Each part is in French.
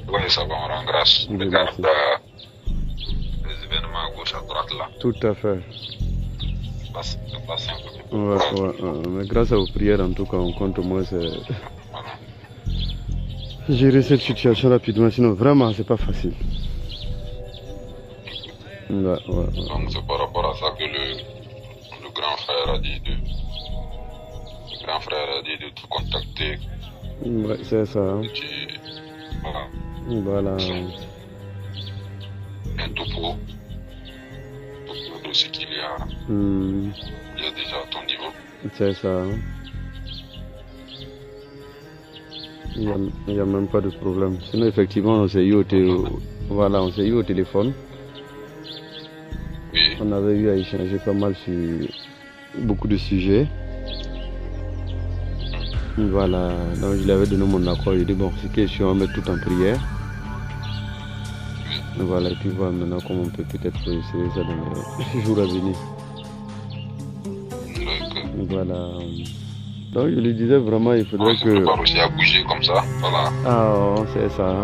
Oui, ça va, on rend grâce. Dieu Regarde merci. les événements à gauche, à droite là. Tout à fait. C'est pas simple. Mais grâce à vos prières, en tout cas, on compte au moins Voilà. gérer cette situation rapidement. Sinon, vraiment, c'est pas facile. Ouais. Donc c'est par rapport à ça que le grand frère a dit de te contacter. Ouais, c'est ça. Hein. Voilà. Voilà. Un topo de ce qu'il y a. Il y a déjà à ton niveau. C'est ça. Hein. Il n'y a même pas de problème. Sinon, effectivement, on s'est eu au téléphone. Oui. On avait eu à échanger pas mal sur beaucoup de sujets. Voilà. Donc, je lui avais donné mon accord. Je lui ai dit, bon, c'est question, on va mettre tout en prière. Voilà, et puis voir maintenant comment on peut peut-être essayer ça dans les jours à venir. Voilà. Donc je lui disais vraiment il faudrait que... On prépare aussi à bouger comme ça, voilà. Ah, c'est ça.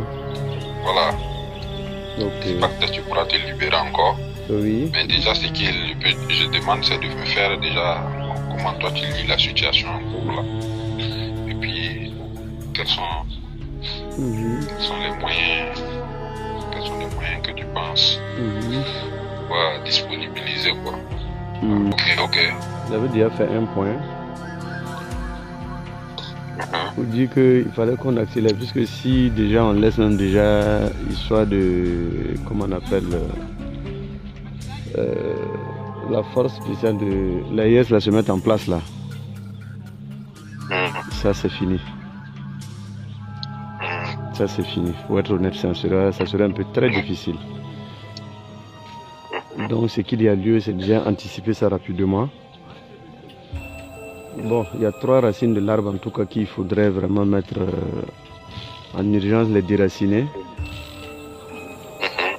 Voilà. Ok. Peut-être tu pourras te libérer encore. Oui. Mais déjà ce que je demande c'est de me faire déjà comment toi tu lis la situation en cours là. Et puis quels sont les moyens que tu penses disponibiliser quoi. Ok. J'avais déjà fait un point. Pour dire qu'il fallait qu'on accélère, puisque si déjà on laisse même déjà histoire de, comment on appelle, la force spéciale de l'AIS là se mettre en place là. Ça c'est fini. Ça c'est fini. Pour être honnête, ça serait un peu très difficile. Donc ce qu'il y a lieu, c'est déjà anticiper ça rapidement. Bon, il y a 3 racines de l'arbre en tout cas qu'il faudrait vraiment mettre en urgence, les déraciner.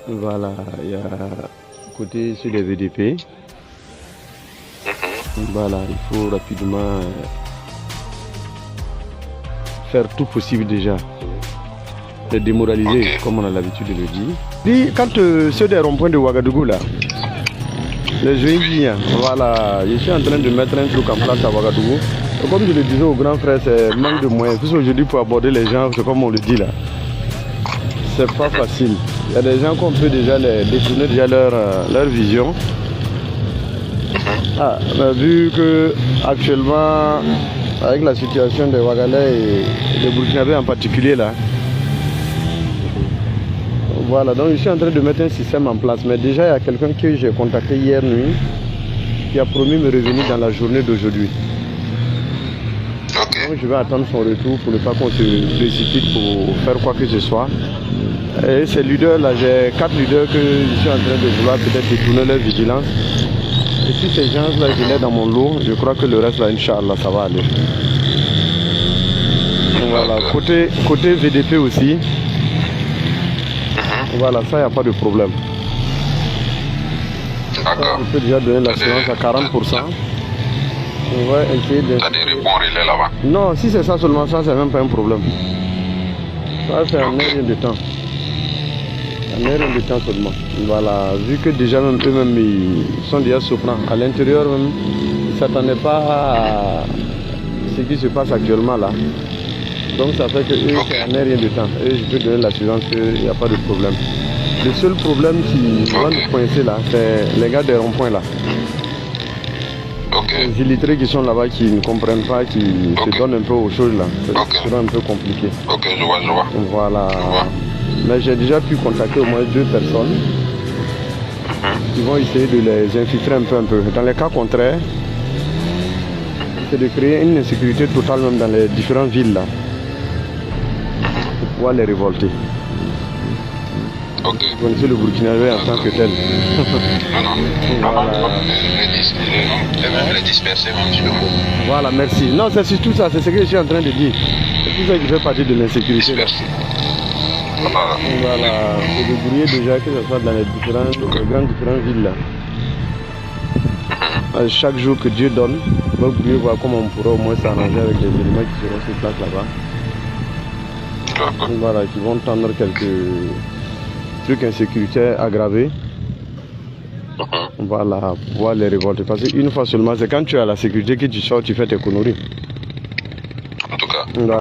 Voilà, il y a côté sur les VDP. Voilà, il faut rapidement faire tout possible déjà. Les démoraliser, comme on a l'habitude de le dire. Puis, quand ceux des ronds-points de Ouagadougou là, les Jouinguiens, voilà, je suis en train de mettre un truc en place à Ouagadougou. Et comme je le disais au grand frère, c'est manque de moyens. Puisque aujourd'hui, pour aborder les gens, c'est comme on le dit là, c'est pas facile. Il y a des gens qu'on peut déjà les détourner déjà leur vision. Mais vu que actuellement, avec la situation des Ouagalais et des Burkinabés en particulier là, voilà, donc je suis en train de mettre un système en place. Mais déjà, il y a quelqu'un que j'ai contacté hier nuit qui a promis me revenir dans la journée d'aujourd'hui. Donc je vais attendre son retour pour ne pas qu'on se précipite pour faire quoi que ce soit. Et ces leaders là, j'ai 4 leaders que je suis en train de vouloir peut-être détourner leur vigilance. Et si ces gens là, je l'ai dans mon lot, je crois que le reste là, Inch'Allah, ça va aller. Donc, voilà, côté VDP aussi. Voilà, ça, il n'y a pas de problème. D'accord. On peut déjà donner l'assurance à 40%. On va essayer de... T'as des bons relais là-bas? Non, si c'est ça seulement, ça, c'est même pas un problème. Ça, c'est un rien de temps. Un rien de temps seulement. Voilà, vu que déjà même eux-mêmes, ils sont déjà souffrants. À l'intérieur même, ils ne s'attendaient pas à ce qui se passe actuellement là. Donc ça fait que eux, ça n'est rien de temps. Et je peux donner l'assurance qu'il n'y a pas de problème. Le seul problème qui va nous coincer là, c'est les gars des ronds-points là. Les illettrés qui sont là-bas, qui ne comprennent pas, qui se donnent un peu aux choses là. Ça sera un peu compliqué. Ok, je vois. Voilà. Mais j'ai déjà pu contacter au moins 2 personnes qui vont essayer de les infiltrer un peu. Dans les cas contraires, c'est de créer une insécurité totale même dans les différentes villes là. Pour pouvoir les révolter. Ok. Vous connaissez le Burkinabé en tant que tel. Non. Les disperser même. Voilà, merci. Non, c'est surtout ça, c'est ce que je suis en train de dire. C'est tout ça qui fait partie de l'insécurité. Voilà, c'est de brouiller déjà, que ce soit dans les différentes villes là. Chaque jour que Dieu donne, on va brouiller, voir comment on pourra au moins s'arranger avec les éléments qui seront sur place là-bas. Voilà, qui vont tendre quelques trucs insécuritaires aggravés. Voilà, pouvoir les révolter. Parce qu'une fois seulement, c'est quand tu as la sécurité que tu sors, tu fais tes conneries. En tout cas.